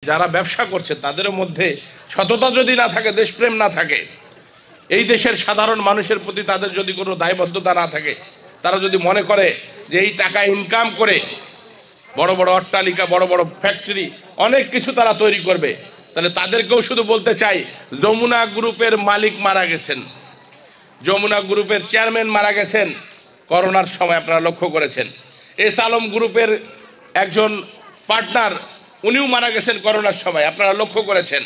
যারা ব্যবসা করছে তাদের মধ্যে সততা যদি না থাকে, দেশপ্রেম না থাকে, এই দেশের সাধারণ মানুষের প্রতি তাদের যদি কোনো দায়বদ্ধতা না থাকে, তারা যদি মনে করে যে এই টাকা ইনকাম করে বড় বড় অট্টালিকা, বড় বড় ফ্যাক্টরি, অনেক কিছু তারা তৈরি করবে, তাহলে তাদেরকেও শুধু বলতে চাই, যমুনা গ্রুপের মালিক মারা গেছেন, যমুনা গ্রুপের চেয়ারম্যান মারা গেছেন করোনার সময়, আপনারা লক্ষ্য করেছেন। এস আলম গ্রুপের একজন পার্টনার, উনিও মারা গেছেন করোনার সময়, আপনারা লক্ষ্য করেছেন।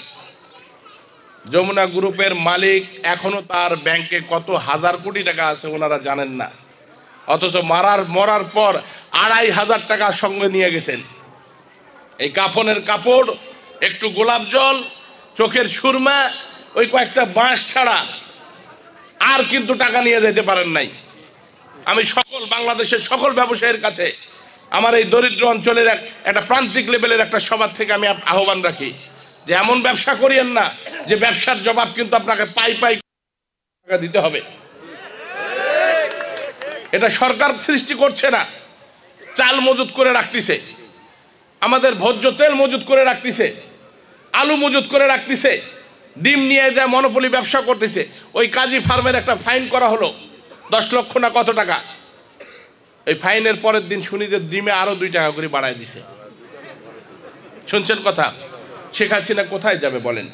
যমুনা গ্রুপের মালিক এখনো তার ব্যাংকে কত হাজার কোটি টাকা আছে ওনারা জানেন না, অথচ মরার পর ২৫০০ টাকা সঙ্গে নিয়ে গেছেন। এই কাফনের কাপড়, একটু গোলাপ জল, চোখের সুরমা, ওই কয়েকটা বাঁশ ছাড়া আর কিন্তু টাকা নিয়ে যেতে পারেন নাই। আমি বাংলাদেশের সকল ব্যবসায়ীর কাছে আমার এই দরিদ্র অঞ্চলের একটা প্রান্তিক লেভেলের একটা সভা থেকে আমি আহ্বান রাখি যে এমন ব্যবসা করিয়েন না যে ব্যবসার জবাব কিন্তু আপনাকে পাই টাকা দিতে হবে। এটা সরকার সৃষ্টি করছে না, চাল মজুত করে রাখতেছে, আমাদের ভোজ্য তেল মজুত করে রাখতেছে, আলু মজুত করে রাখতেছে, ডিম নিয়ে যায় মনোপলি ব্যবসা করতেছে। ওই কাজী ফার্মের একটা ফাইন করা হলো 10 লক্ষ না কত টাকা, এই ফাইনের পরের দিন শুনি যে ডিমে আরো 2 টাকা করে বাড়ায় দিছে। শুনছেন কথা? শেখ হাসিনা কোথায় যাবে বলেন?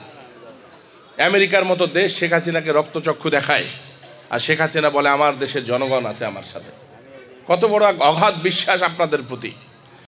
আমেরিকার মতো দেশ শেখ হাসিনাকে রক্তচক্ষু দেখায়, আর শেখ হাসিনা বলে আমার দেশের জনগণ আছে আমার সাথে। কত বড় অগাধ বিশ্বাস আপনাদের প্রতি।